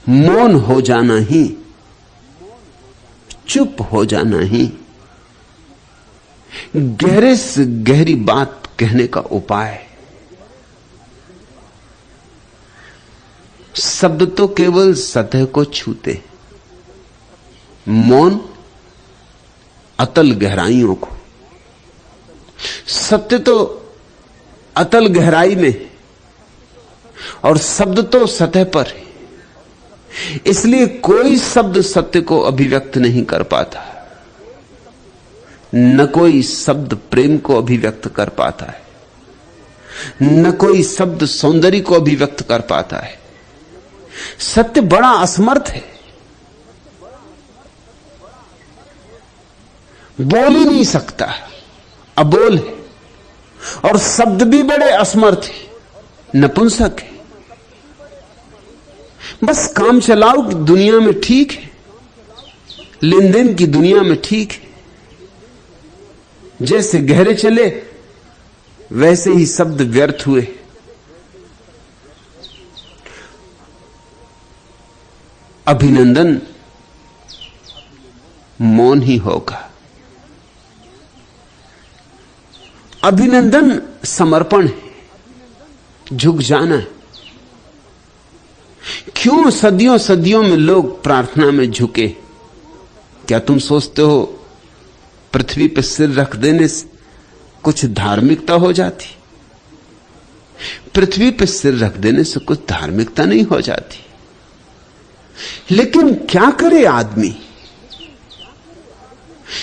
मौन हो जाना ही, चुप हो जाना ही गहरे से गहरी बात कहने का उपाय है। शब्द तो केवल सतह को छूते, मौन अतल गहराइयों को। सत्य तो अतल गहराई में और शब्द तो सतह पर है। इसलिए कोई शब्द सत्य को अभिव्यक्त नहीं कर पाता, न कोई शब्द प्रेम को अभिव्यक्त कर पाता है, न कोई शब्द सौंदर्य को अभिव्यक्त कर पाता है। सत्य बड़ा असमर्थ है, बोल ही नहीं सकता, अबोल है। और शब्द भी बड़े असमर्थ है, नपुंसक है। बस काम चलाओ की दुनिया में ठीक है, लेन देन की दुनिया में ठीक है। जैसे गहरे चले वैसे ही शब्द व्यर्थ हुए। अभिनंदन मौन ही होगा। अभिनंदन समर्पण है, झुक जाना है। क्यों सदियों सदियों में लोग प्रार्थना में झुके? क्या तुम सोचते हो पृथ्वी पर सिर रख देने से कुछ धार्मिकता हो जाती? पृथ्वी पर सिर रख देने से कुछ धार्मिकता नहीं हो जाती। लेकिन क्या करे आदमी?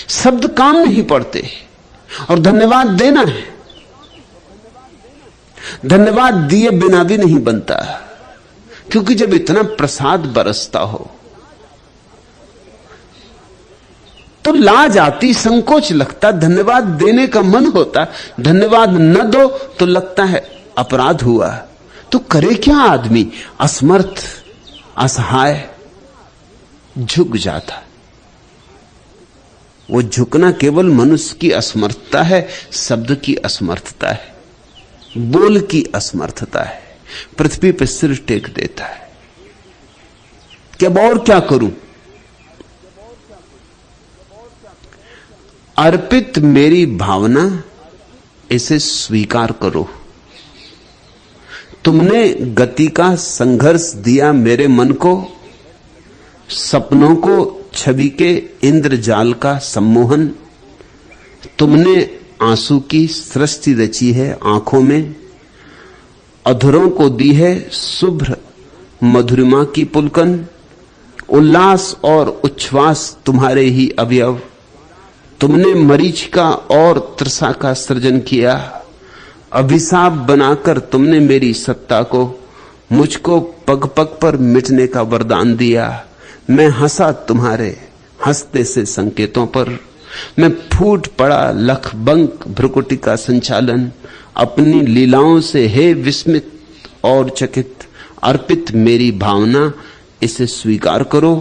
शब्द काम नहीं पड़ते और धन्यवाद देना है। धन्यवाद दिए बिना भी नहीं बनता, क्योंकि जब इतना प्रसाद बरसता हो तो लाज आती, संकोच लगता, धन्यवाद देने का मन होता। धन्यवाद न दो तो लगता है अपराध हुआ। तो करे क्या आदमी? असमर्थ, असहाय, झुक जाता। वो झुकना केवल मनुष्य की असमर्थता है, शब्द की असमर्थता है, बोल की असमर्थता है। पृथ्वी पर सिर टेक देता है कि अब और क्या करूं? अर्पित मेरी भावना, इसे स्वीकार करो। तुमने गति का संघर्ष दिया मेरे मन को, सपनों को छवि के इंद्रजाल का सम्मोहन। तुमने आंसू की सृष्टि रची है आंखों में, अधरों को दी है शुभ्र मधुरिमा की पुलकन। उल्लास और उच्छ्वास तुम्हारे ही अवयव। तुमने मरीचिका और तृषा का सृजन किया। अभिशाप बनाकर तुमने मेरी सत्ता को, मुझको पग पग पर मिटने का वरदान दिया। मैं हंसा तुम्हारे हंसते से संकेतों पर। मैं फूट पड़ा लखबंक भ्रुकुटी का संचालन। अपनी लीलाओं से हे विस्मित और चकित। अर्पित मेरी भावना, इसे स्वीकार करो।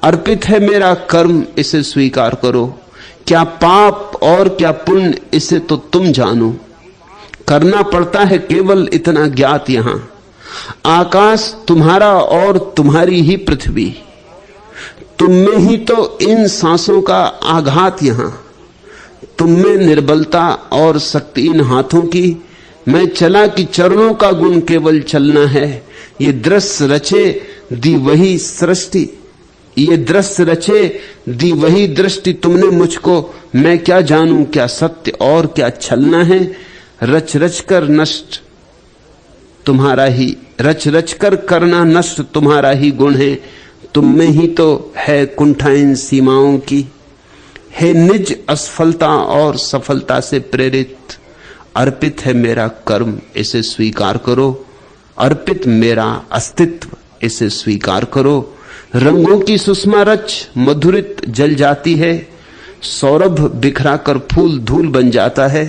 अर्पित है मेरा कर्म, इसे स्वीकार करो। क्या पाप और क्या पुण्य, इसे तो तुम जानो। करना पड़ता है केवल इतना ज्ञात यहां, आकाश तुम्हारा और तुम्हारी ही पृथ्वी। तुम में ही तो इन सांसों का आघात यहां। तुम में निर्बलता और शक्ति इन हाथों की। मैं चला कि चरणों का गुण केवल चलना है। ये दृश्य रचे दी वही सृष्टि, ये दृश्य रचे दी वही दृष्टि तुमने मुझको। मैं क्या जानूं क्या सत्य और क्या छलना है। रच रच कर नष्ट तुम्हारा ही, रच रच कर करना नष्ट तुम्हारा ही गुण है। तुम में ही तो है कुंठा इन सीमाओं की। है निज असफलता और सफलता से प्रेरित। अर्पित है मेरा कर्म, इसे स्वीकार करो। अर्पित मेरा अस्तित्व, इसे स्वीकार करो। रंगों की सुषमा रच मधुरित जल जाती है। सौरभ बिखरा कर फूल धूल बन जाता है।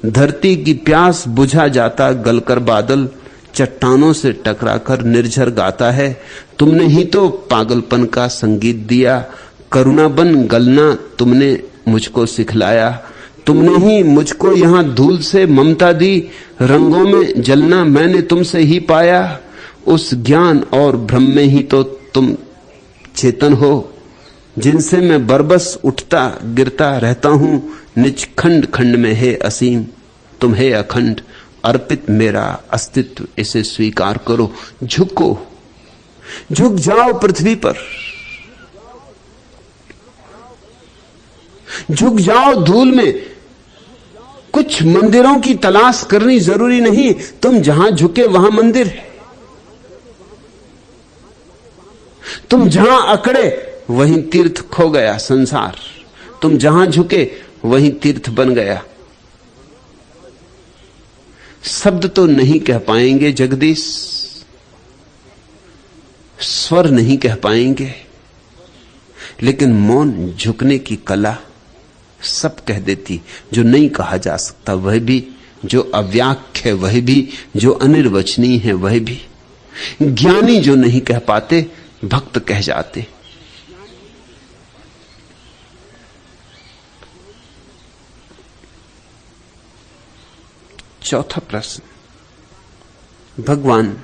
धरती की प्यास बुझा जाता गलकर बादल। चट्टानों से टकराकर निर्झर गाता है। तुमने ही तो पागलपन का संगीत दिया। करुणा बन गलना तुमने मुझको सिखलाया। तुमने ही मुझको यहां धूल से ममता दी। रंगों में जलना मैंने तुमसे ही पाया। उस ज्ञान और भ्रम में ही तो तुम चेतन हो, जिनसे मैं बरबस उठता गिरता रहता हूं, निज खंड खंड में है असीम, तुम है अखंड, अर्पित मेरा अस्तित्व, इसे स्वीकार करो। झुको, झुक जाओ पृथ्वी पर, झुक जाओ धूल में। कुछ मंदिरों की तलाश करनी जरूरी नहीं, तुम जहां झुके वहां मंदिर है। तुम जहां अकड़े वहीं तीर्थ खो गया संसार, तुम जहां झुके वहीं तीर्थ बन गया। शब्द तो नहीं कह पाएंगे जगदीश, स्वर नहीं कह पाएंगे, लेकिन मौन झुकने की कला सब कह देती। जो नहीं कहा जा सकता वह भी, जो अव्याख्य है वह भी, जो अनिर्वचनीय है वह भी। ज्ञानी जो नहीं कह पाते भक्त कह जाते। चौथा प्रश्न, भगवान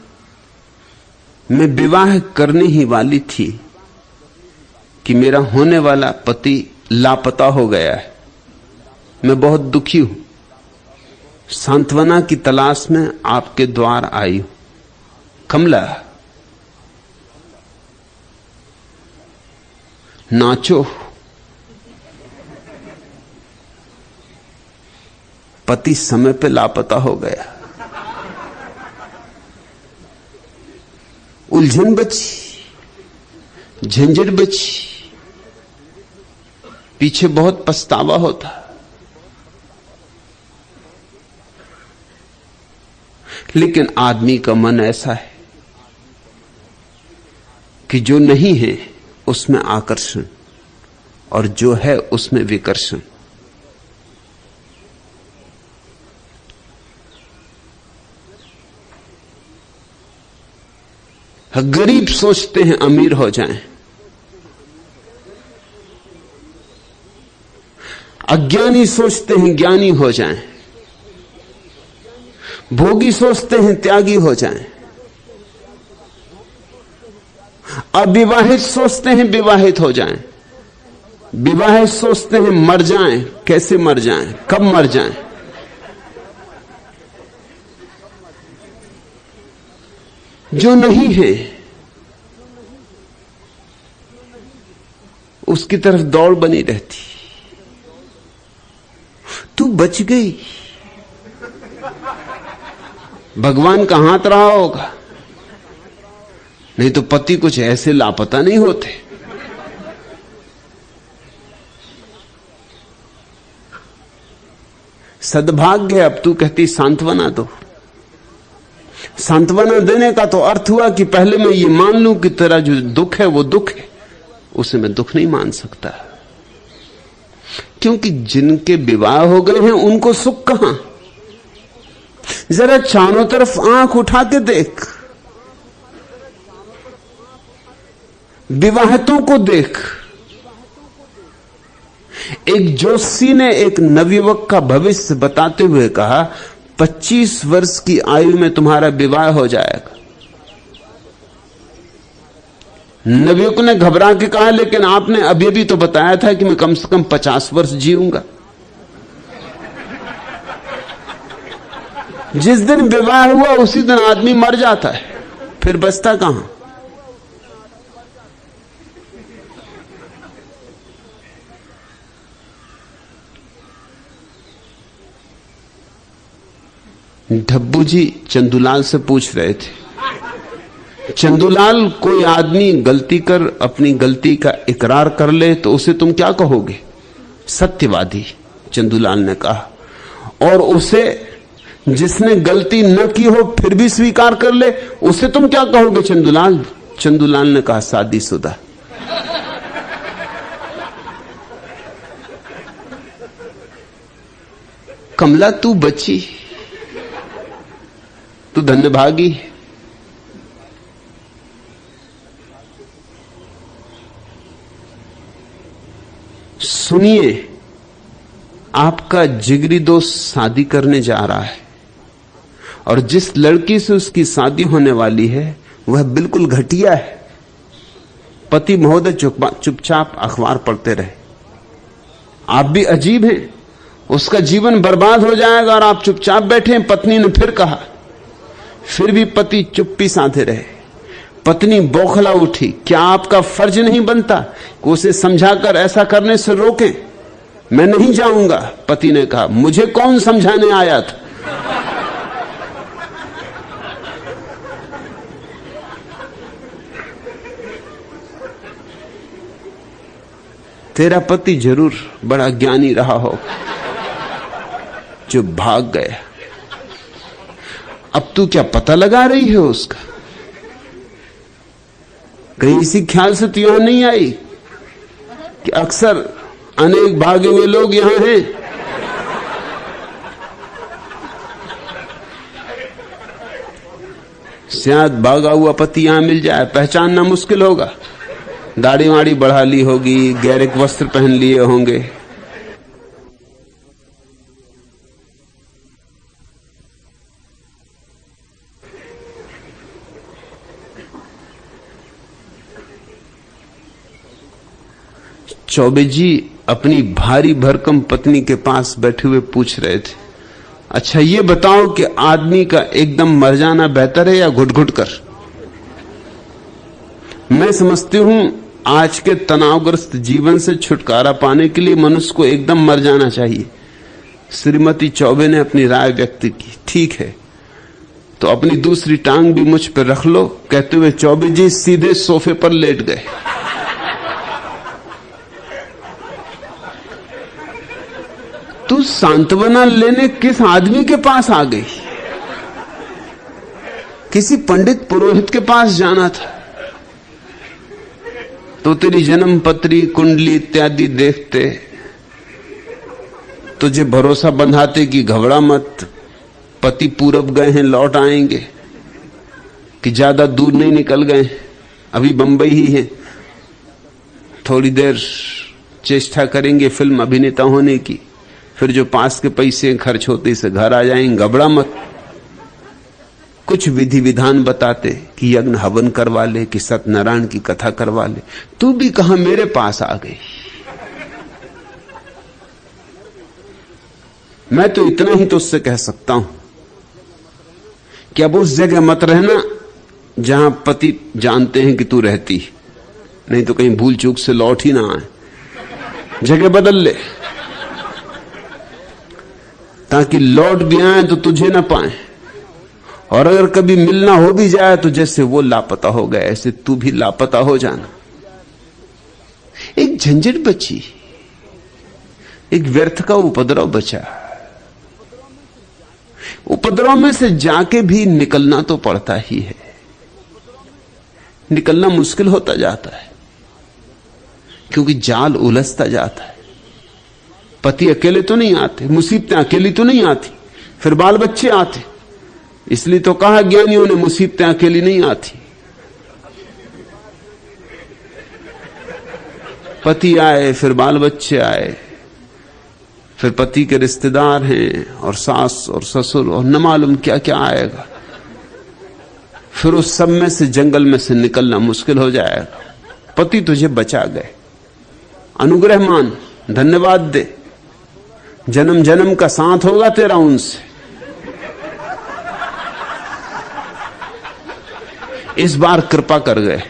मैं विवाह करने ही वाली थी कि मेरा होने वाला पति लापता हो गया है। मैं बहुत दुखी हूं, सांत्वना की तलाश में आपके द्वार आई हूं। कमला नाचो, पति समय पे लापता हो गया। उलझन बची, झंझट बची, पीछे बहुत पछतावा होता। लेकिन आदमी का मन ऐसा है कि जो नहीं है उसमें आकर्षण और जो है उसमें विकर्षण। गरीब सोचते हैं अमीर हो जाएं, अज्ञानी सोचते हैं ज्ञानी हो जाएं, भोगी सोचते हैं त्यागी हो जाएं, अविवाहित सोचते हैं विवाहित हो जाएं, विवाहित सोचते हैं मर जाएं। कैसे मर जाएं, कब मर जाएं? जो नहीं है उसकी तरफ दौड़ बनी रहती। तू बच गई, भगवान का हाथ रहा होगा, नहीं तो पति कुछ ऐसे लापता नहीं होते। सद्भाग्य, अब तू कहती सांत्वना दो। सांत्वना देने का तो अर्थ हुआ कि पहले मैं ये मान लूं कि तेरा जो दुख है वो दुख है, उसे मैं दुख नहीं मान सकता, क्योंकि जिनके विवाह हो गए हैं उनको सुख कहां। जरा चारों तरफ आंख उठा के देख, विवाहितों को देख। एक जोशी ने एक नवयुवक का भविष्य बताते हुए कहा, 25 वर्ष की आयु में तुम्हारा विवाह हो जाएगा। नवयुवक ने घबरा के कहा, लेकिन आपने अभी भी तो बताया था कि मैं कम से कम 50 वर्ष जीऊंगा। जिस दिन विवाह हुआ उसी दिन आदमी मर जाता है, फिर बचता कहां। ढब्बू जी चंदूलाल से पूछ रहे थे, चंदूलाल कोई आदमी गलती कर अपनी गलती का इकरार कर ले तो उसे तुम क्या कहोगे? सत्यवादी, चंदूलाल ने कहा। और उसे जिसने गलती न की हो फिर भी स्वीकार कर ले, उसे तुम क्या कहोगे चंदूलाल? चंदूलाल ने कहा, शादीशुदा। कमला तू बची, तू धन्यभागी। सुनिए, आपका जिगरी दोस्त शादी करने जा रहा है और जिस लड़की से उसकी शादी होने वाली है वह बिल्कुल घटिया है। पति महोदय चुपचाप अखबार पढ़ते रहे। आप भी अजीब हैं, उसका जीवन बर्बाद हो जाएगा और आप चुपचाप बैठे। पत्नी ने फिर कहा, फिर भी पति चुप्पी साधे रहे। पत्नी बौखला उठी, क्या आपका फर्ज नहीं बनता कि उसे समझाकर ऐसा करने से रोकें? मैं नहीं जाऊंगा। पति ने कहा, मुझे कौन समझाने आया था? तेरा पति जरूर बड़ा ज्ञानी रहा हो जो भाग गया। अब तू क्या पता लगा रही है उसका? कहीं इसी ख्याल से तू यहां नहीं आई कि अक्सर अनेक भागे हुए लोग यहां हैं? शायद भागा हुआ पति यहां मिल जाए, पहचानना मुश्किल होगा। दाढ़ी वाड़ी बढ़ा ली होगी, गैरिक वस्त्र पहन लिए होंगे। चौबे जी अपनी भारी भरकम पत्नी के पास बैठे हुए पूछ रहे थे, अच्छा ये बताओ कि आदमी का एकदम मर जाना बेहतर है या घुट घुट कर? मैं समझती हूं आज के तनावग्रस्त जीवन से छुटकारा पाने के लिए मनुष्य को एकदम मर जाना चाहिए। श्रीमती चौबे ने अपनी राय व्यक्त की। ठीक है, तो अपनी दूसरी टांग भी मुझ पर रख लो, कहते हुए चौबे जी सीधे सोफे पर लेट गए। तू सांत्वना लेने किस आदमी के पास आ गई? किसी पंडित पुरोहित के पास जाना था तो तेरी जन्म पत्री, कुंडली इत्यादि देखते, तुझे भरोसा बंधाते कि घबरा मत, पति पूरब गए हैं, लौट आएंगे, कि ज्यादा दूर नहीं निकल गए, अभी बंबई ही है, थोड़ी देर चेष्टा करेंगे फिल्म अभिनेता होने की, फिर जो पास के पैसे खर्च होते से घर आ जाएंगे, घबरा मत। कुछ विधि विधान बताते कि यज्ञ हवन करवा ले, कि सत्यनारायण की कथा करवा ले। तू भी कहां मेरे पास आ गई। मैं तो इतना ही तो उससे कह सकता हूं कि अब उस जगह मत रहना जहां पति जानते हैं कि तू रहती, नहीं तो कहीं भूल चूक से लौट ही ना आए। जगह बदल ले ताकि लौट भी आए तो तुझे ना पाए, और अगर कभी मिलना हो भी जाए तो जैसे वो लापता हो गए ऐसे तू भी लापता हो जाना। एक झंझट बची, एक व्यर्थ का उपद्रव बचा। उपद्रव में से जाके भी निकलना तो पड़ता ही है। निकलना मुश्किल होता जाता है क्योंकि जाल उलझता जाता है। पति अकेले तो नहीं आते, मुसीबतें अकेली तो नहीं आती, फिर बाल बच्चे आते। इसलिए तो कहा ज्ञानियों ने मुसीबतें अकेली नहीं आती। पति आए, फिर बाल बच्चे आए, फिर पति के रिश्तेदार हैं और सास और ससुर और न मालूम क्या क्या आएगा। फिर उस सब में से, जंगल में से निकलना मुश्किल हो जाएगा। पति तुझे बचा गए, अनुग्रह मान, धन्यवाद दे। जन्म जन्म का साथ होगा तेरा उनसे। इस बार कृपा कर गए।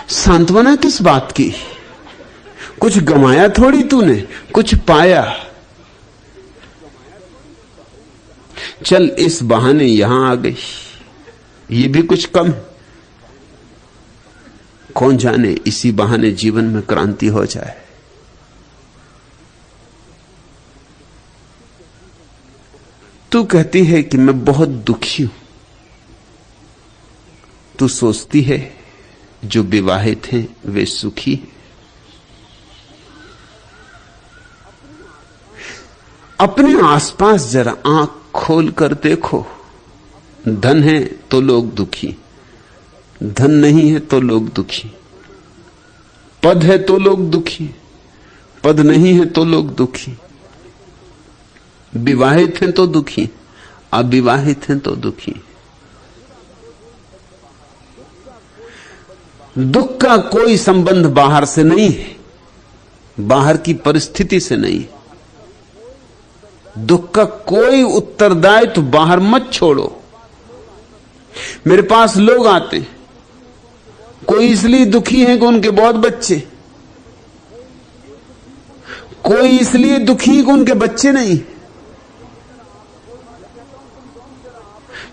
सांत्वना किस बात की? कुछ गंवाया थोड़ी तूने, कुछ पाया। चल इस बहाने यहां आ गई, ये भी कुछ कम। कौन जाने इसी बहाने जीवन में क्रांति हो जाए। तू कहती है कि मैं बहुत दुखी हूं। तू सोचती है जो विवाहित हैं वे सुखी हैं। अपने आसपास जरा आंख खोल कर देखो। धन है तो लोग दुखी, धन नहीं है तो लोग दुखी। पद है तो लोग दुखी, पद नहीं है तो लोग दुखी। विवाहित हैं तो दुखी, अविवाहित हैं तो दुखी। दुख का कोई संबंध बाहर से नहीं है, बाहर की परिस्थिति से नहीं। दुख का कोई उत्तरदायित्व तो बाहर मत छोड़ो। मेरे पास लोग आते, कोई इसलिए दुखी है कि उनके बहुत बच्चे, कोई इसलिए दुखी है कि उनके बच्चे नहीं।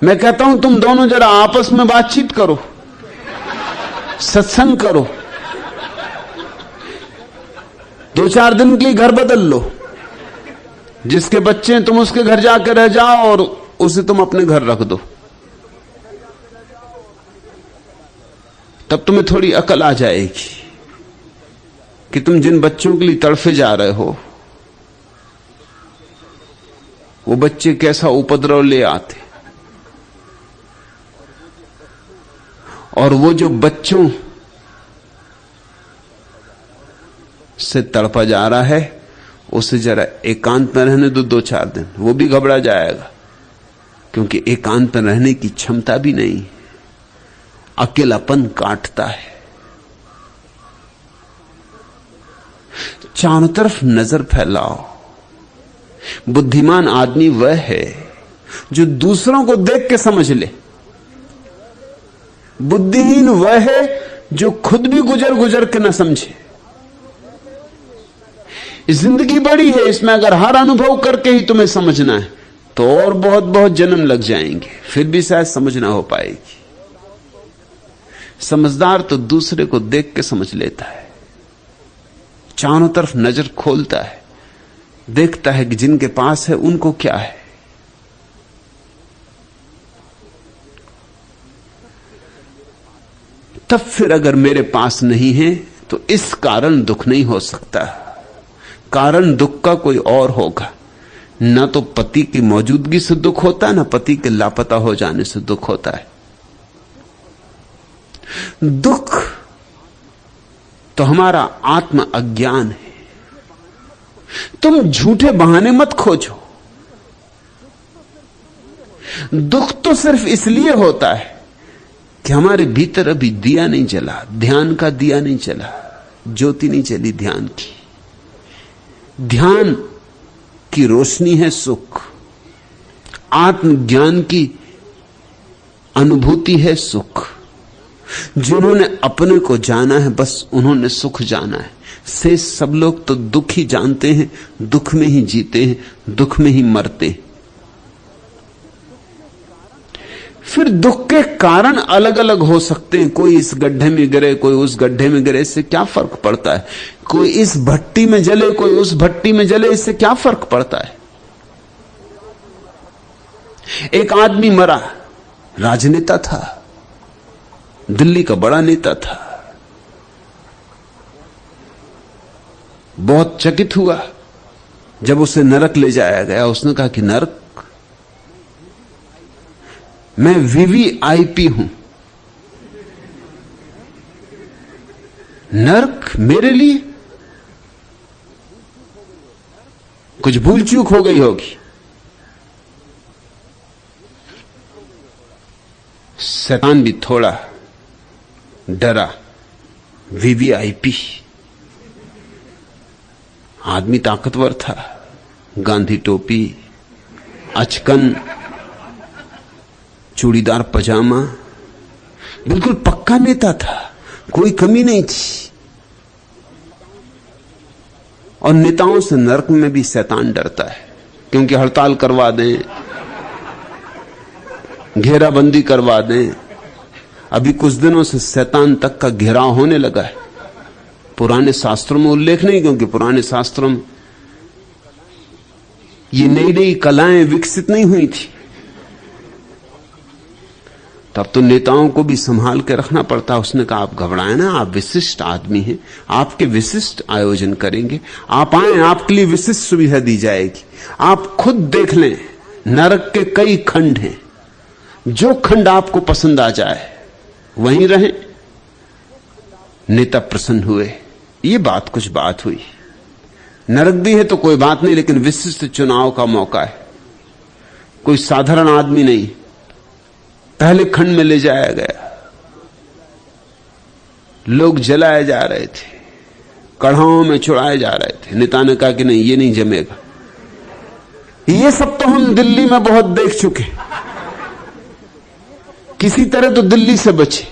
मैं कहता हूं तुम दोनों जरा आपस में बातचीत करो, सत्संग करो, 2-4 दिन के लिए घर बदल लो। जिसके बच्चे हैं तुम उसके घर जाकर रह जाओ और उसे तुम अपने घर रख दो। तब तुम्हें थोड़ी अकल आ जाएगी कि तुम जिन बच्चों के लिए तड़फे जा रहे हो वो बच्चे कैसा उपद्रव ले आते, और वो जो बच्चों से तड़पा जा रहा है उसे जरा एकांत में रहने दो 2-4 दिन, वो भी घबरा जाएगा, क्योंकि एकांत में रहने की क्षमता भी नहीं। अकेलापन काटता है। चारों तरफ नजर फैलाओ। बुद्धिमान आदमी वह है जो दूसरों को देख के समझ ले। बुद्धिहीन वह है जो खुद भी गुजर गुजर के न समझे। जिंदगी बड़ी है, इसमें अगर हर अनुभव करके ही तुम्हें समझना है तो और बहुत बहुत जन्म लग जाएंगे, फिर भी शायद समझ ना हो पाएगी। समझदार तो दूसरे को देख के समझ लेता है, चारों तरफ नजर खोलता है, देखता है कि जिनके पास है उनको क्या है। तब फिर अगर मेरे पास नहीं है तो इस कारण दुख नहीं हो सकता। कारण दुख का कोई और होगा। न तो पति की मौजूदगी से दुख होता है, न पति के लापता हो जाने से दुख होता है। दुख तो हमारा आत्म अज्ञान है। तुम झूठे बहाने मत खोजो। दुख तो सिर्फ इसलिए होता है कि हमारे भीतर अभी दिया नहीं जला, ध्यान का दिया नहीं जला, ज्योति नहीं चली ध्यान की। ध्यान की रोशनी है सुख, आत्मज्ञान की अनुभूति है सुख। जिन्होंने अपने को जाना है बस उन्होंने सुख जाना है। से सब लोग तो दुख ही जानते हैं, दुख में ही जीते हैं, दुख में ही मरते हैं। फिर दुख के कारण अलग अलग हो सकते हैं। कोई इस गड्ढे में गिरे, कोई उस गड्ढे में गिरे, इससे क्या फर्क पड़ता है। कोई इस भट्टी में जले, कोई उस भट्टी में जले, इससे क्या फर्क पड़ता है। एक आदमी मरा, राजनेता था, दिल्ली का बड़ा नेता था। बहुत चकित हुआ जब उसे नरक ले जाया गया। उसने कहा कि नरक, मैं वीवीआईपी हूं, नरक मेरे लिए कुछ भूल चूक हो गई होगी। शैतान भी थोड़ा डरा। वीवीआईपी आदमी ताकतवर था, गांधी टोपी, अचकन, चूड़ीदार पजामा, बिल्कुल पक्का नेता था, कोई कमी नहीं थी। और नेताओं से नरक में भी शैतान डरता है, क्योंकि हड़ताल करवा दें, घेराबंदी करवा दें। अभी कुछ दिनों से शैतान तक का घेराव होने लगा है। पुराने शास्त्रों में उल्लेख नहीं, क्योंकि पुराने शास्त्रों में ये नई नई कलाएं विकसित नहीं हुई थी। तब तो नेताओं को भी संभाल के रखना पड़ता। उसने कहा आप घबराएं ना, आप विशिष्ट आदमी हैं, आपके विशिष्ट आयोजन करेंगे, आप आए, आपके लिए विशिष्ट सुविधा दी जाएगी। आप खुद देख लें, नरक के कई खंड हैं, जो खंड आपको पसंद आ जाए वहीं रहें। नेता प्रसन्न हुए। ये बात कुछ बात हुई। नरक भी है तो कोई बात नहीं, लेकिन विशिष्ट चुनाव का मौका है, कोई साधारण आदमी नहीं। पहले खंड में ले जाया गया। लोग जलाए जा रहे थे, कढ़ाओं में चुड़ाए जा रहे थे। नेता ने कहा कि नहीं, ये नहीं जमेगा। ये सब तो हम दिल्ली में बहुत देख चुके, किसी तरह तो दिल्ली से बचे,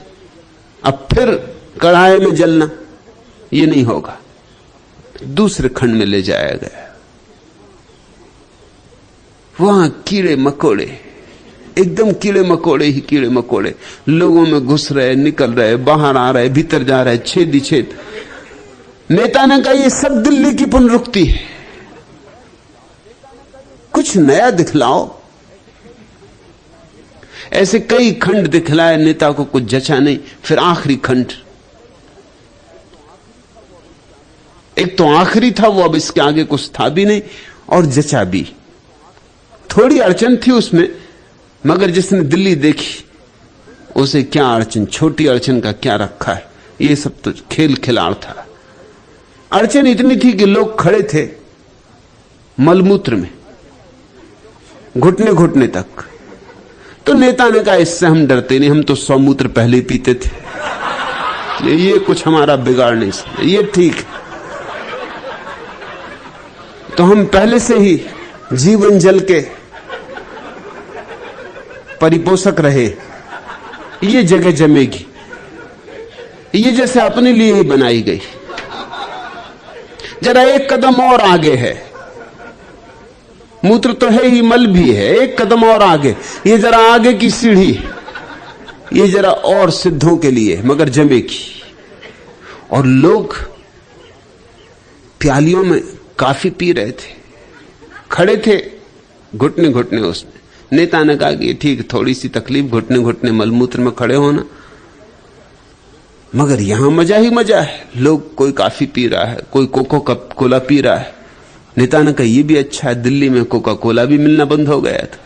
अब फिर कढ़ाई में जलना ये नहीं होगा। दूसरे खंड में ले जाया गया, वहां कीड़े मकोड़े, एकदम कीड़े मकोड़े ही कीड़े मकोड़े लोगों में घुस रहे, निकल रहे, बाहर आ रहे, भीतर जा रहे, छेद ही छेद। नेता ने कहा ये सब दिल्ली की पुनरुक्ति है, कुछ नया दिखलाओ। ऐसे कई खंड दिखलाए, नेता को कुछ जचा नहीं। फिर आखिरी खंड, एक तो आखिरी था वो, अब इसके आगे कुछ था भी नहीं और जचा भी। थोड़ी अड़चन थी उसमें, मगर जिसने दिल्ली देखी उसे क्या अड़चन, छोटी अड़चन का क्या रखा है, ये सब तो खेल खिलाड़ था। अड़चन इतनी थी कि लोग खड़े थे मलमूत्र में घुटने घुटने तक। तो नेता ने कहा इससे हम डरते नहीं, हम तो सौमूत्र पहले ही पीते थे, ये कुछ हमारा बिगाड़ नहीं सकता, ये ठीक है। तो हम पहले से ही जीवन जल के परिपोषक रहे, ये जगह जमेगी, ये जैसे अपने लिए ही बनाई गई। जरा एक कदम और आगे है, मूत्र तो है ही, मल भी है, एक कदम और आगे, ये जरा आगे की सीढ़ी, ये जरा और सिद्धों के लिए, मगर जमेगी। और लोग प्यालियों में काफी पी रहे थे, खड़े थे घुटने घुटने उसमें। नेता ने कहा कि ठीक, थोड़ी सी तकलीफ, घुटने घुटने मलमूत्र में खड़े होना, मगर यहां मजा ही मजा है। लोग, कोई काफी पी रहा है, कोई कोको कोला पी रहा है। नेता ने कहा यह भी अच्छा है, दिल्ली में कोका कोला भी मिलना बंद हो गया था।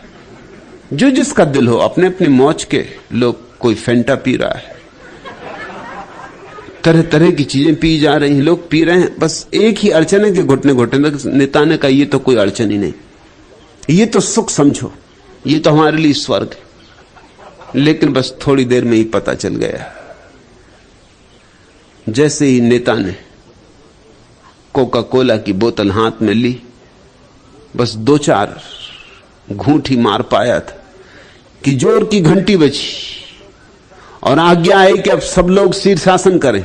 जो जिसका दिल हो, अपने अपनी मौज के लोग, कोई फेंटा पी रहा है, तरह तरह की चीजें पी जा रही हैं, लोग पी रहे हैं। बस एक ही अड़चन है कि घुटने घुटने तक। नेता ने कहा ये तो कोई अड़चन ही नहीं, ये तो सुख समझो, ये तो हमारे लिए स्वर्ग है। लेकिन बस थोड़ी देर में ही पता चल गया। जैसे ही नेता ने कोका कोला की बोतल हाथ में ली, बस 2-4 घूंट ही मार पाया था कि जोर की घंटी बजी और आज्ञा आई कि अब सब लोग शीर्षासन करें।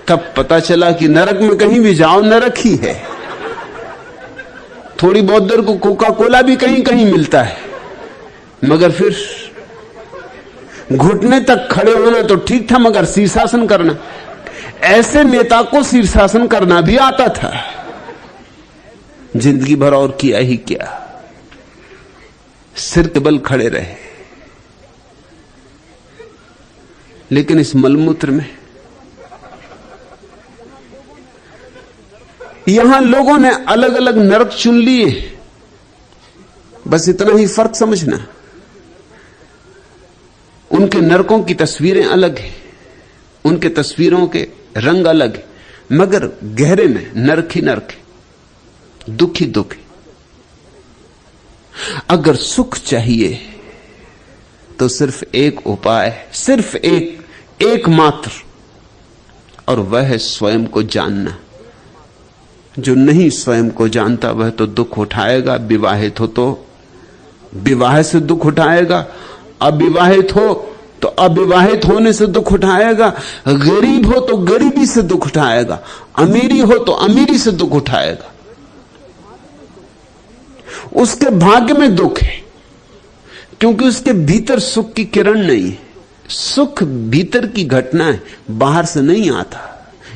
तब पता चला कि नरक में कहीं भी जाओ, नरक ही है। थोड़ी बहुत देर को कोका कोला भी कहीं कहीं मिलता है, मगर फिर घुटने तक खड़े होना तो ठीक था, मगर शीर्षासन करना, ऐसे नेता को शीर्षासन करना भी आता था। जिंदगी भर और किया ही क्या, सिर के बल खड़े रहे। लेकिन इस मलमूत्र में यहां लोगों ने अलग अलग नरक चुन लिए, बस इतना ही फर्क समझना। उनके नरकों की तस्वीरें अलग हैं, उनके तस्वीरों के रंग अलग हैं, मगर गहरे में नरक ही नरक है, दुख ही दुख है। अगर सुख चाहिए तो सिर्फ एक उपाय, सिर्फ एकमात्र, और वह है स्वयं को जानना। जो नहीं स्वयं को जानता वह तो दुख उठाएगा। विवाहित हो तो विवाह से दुख उठाएगा, अविवाहित हो तो अविवाहित होने से दुख उठाएगा, गरीब हो तो गरीबी से दुख उठाएगा, अमीरी हो तो अमीरी से दुख उठाएगा। उसके भाग्य में दुख है, क्योंकि उसके भीतर सुख की किरण नहीं है। सुख भीतर की घटना है, बाहर से नहीं आता,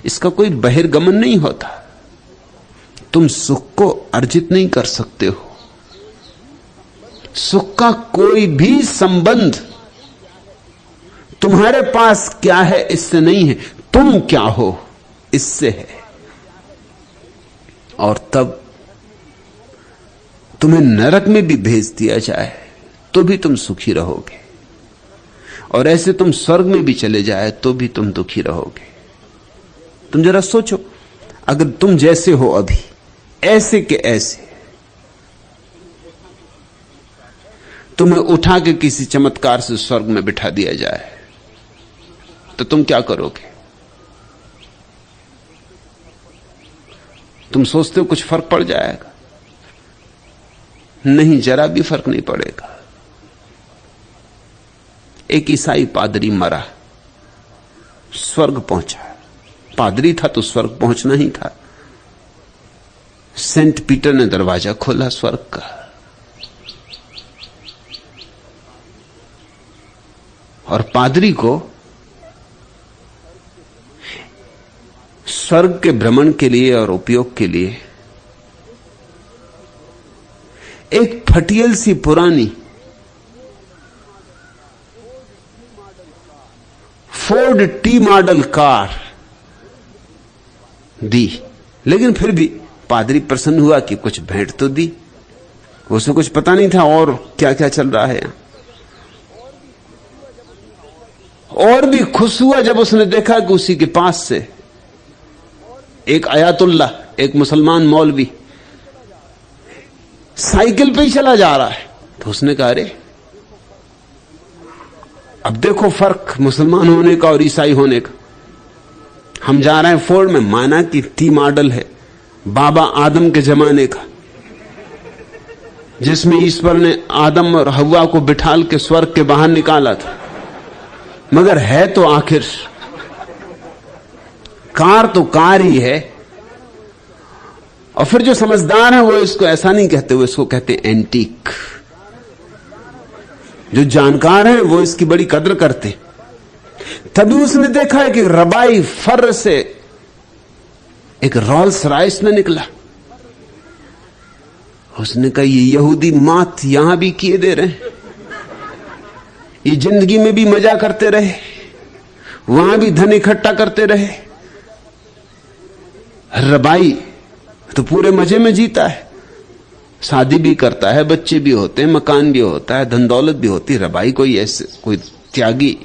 इसका कोई बहिर्गमन नहीं होता। तुम सुख को अर्जित नहीं कर सकते हो, सुख का कोई भी संबंध तुम्हारे पास क्या है इससे नहीं है, तुम क्या हो इससे है। और तब तुम्हें नरक में भी भेज दिया जाए तो भी तुम सुखी रहोगे, और ऐसे तुम स्वर्ग में भी चले जाए तो भी तुम दुखी रहोगे। तुम जरा सोचो, अगर तुम जैसे हो अभी, ऐसे के ऐसे, तुम्हें उठा के किसी चमत्कार से स्वर्ग में बिठा दिया जाए तो तुम क्या करोगे? तुम सोचते हो कुछ फर्क पड़ जाएगा? नहीं, जरा भी फर्क नहीं पड़ेगा। एक ईसाई पादरी मरा, स्वर्ग पहुंचा। पादरी था तो स्वर्ग पहुंचना ही था। सेंट पीटर ने दरवाजा खोला स्वर्ग का, और पादरी को स्वर्ग के भ्रमण के लिए और उपयोग के लिए एक फटियल सी पुरानी फोर्ड टी मॉडल कार दी। लेकिन फिर भी पादरी प्रसन्न हुआ कि कुछ भेंट तो दी। उसे कुछ पता नहीं था और क्या क्या चल रहा है। और भी खुश हुआ जब उसने देखा कि उसी के पास से एक अयातुल्ला, एक मुसलमान मौलवी साइकिल पे ही चला जा रहा है। तो उसने कहा, अरे अब देखो फर्क मुसलमान होने का और ईसाई होने का। हम जा रहे हैं फोर्ड में, माना कि टी मॉडल है, बाबा आदम के जमाने का, जिसमें ईश्वर ने आदम और हव्वा को बिठाल के स्वर्ग के बाहर निकाला था। मगर है तो आखिर कार तो कार ही है। और फिर जो समझदार है वो इसको ऐसा नहीं कहते, वो इसको कहते एंटीक। जो जानकार है वो इसकी बड़ी कदर करते। तभी उसने देखा है कि रबाई फर से एक रोल्स रॉयस में निकला। उसने कहा, ये यहूदी मात यहां भी किए दे रहे हैं, ये जिंदगी में भी मजा करते रहे, वहां भी धन इकट्ठा करते रहे। रबाई तो पूरे मजे में जीता है, शादी भी करता है, बच्चे भी होते हैं, मकान भी होता है, धन दौलत भी होती है। रबाई कोई ऐसे कोई त्यागी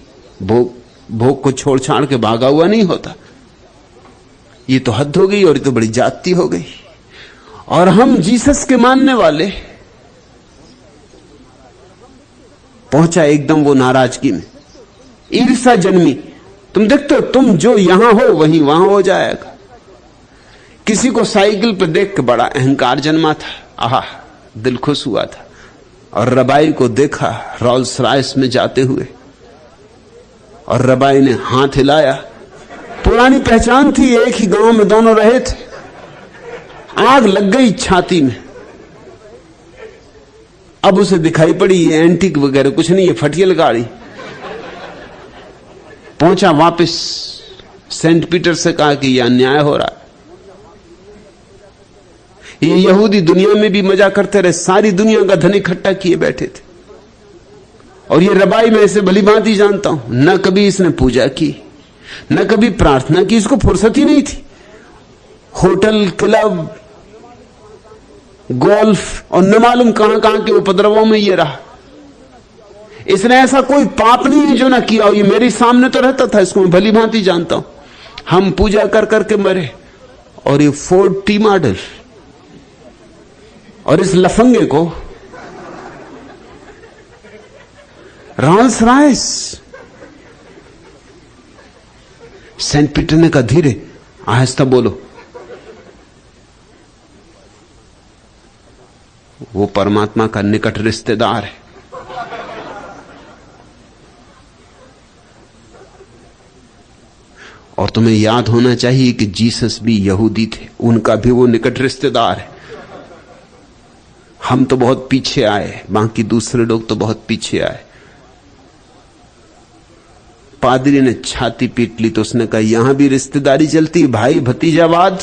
भोग को छोड़ छाड़ के भागा हुआ नहीं होता। ये तो हद हो गई और ये तो बड़ी जाति हो गई। और हम जीसस के मानने वाले पहुंचा एकदम वो नाराजगी में, ईर्ष्या जन्मी। तुम देखते हो, तुम जो यहां हो वहीं वहां हो जाएगा। किसी को साइकिल पर देख के बड़ा अहंकार जन्मा था, आहा दिल खुश हुआ था। और रबाई को देखा रोल्स रॉयस में जाते हुए, और रबाई ने हाथ हिलाया। पुरानी पहचान थी, एक ही गांव में दोनों रहे थे। आग लग गई छाती में। अब उसे दिखाई पड़ी ये एंटीक वगैरह कुछ नहीं, ये फटियल गाड़ी। पहुंचा वापस, सेंट पीटर से कहा कि यह अन्याय हो रहा है। ये यहूदी दुनिया में भी मजा करते रहे, सारी दुनिया का धन इकट्ठा किए बैठे थे। और ये रबाई मैं इसे भली भांति जानता हूं, न कभी इसने पूजा की, न कभी प्रार्थना की, इसको फुर्सत ही नहीं थी। होटल, क्लब, गोल्फ और न मालूम कहां कहां के उपद्रवों में ये रहा। इसने ऐसा कोई पाप नहीं है जो ना किया। और ये मेरे सामने तो रहता था, इसको मैं भली भांति जानता हूं। हम पूजा कर करके मरे, और ये फोर्ड टी मॉडल और इस लफंगे को रोल्स रॉयस। सेंट पीटर ने कहा, धीरे आहिस्ता बोलो। वो परमात्मा का निकट रिश्तेदार है। और तुम्हें याद होना चाहिए कि जीसस भी यहूदी थे, उनका भी वो निकट रिश्तेदार है। हम तो बहुत पीछे आए, बाकी दूसरे लोग तो बहुत पीछे आए। पादरी ने छाती पीट ली तो उसने कहा, यहां भी रिश्तेदारी चलती, भाई भतीजावाद।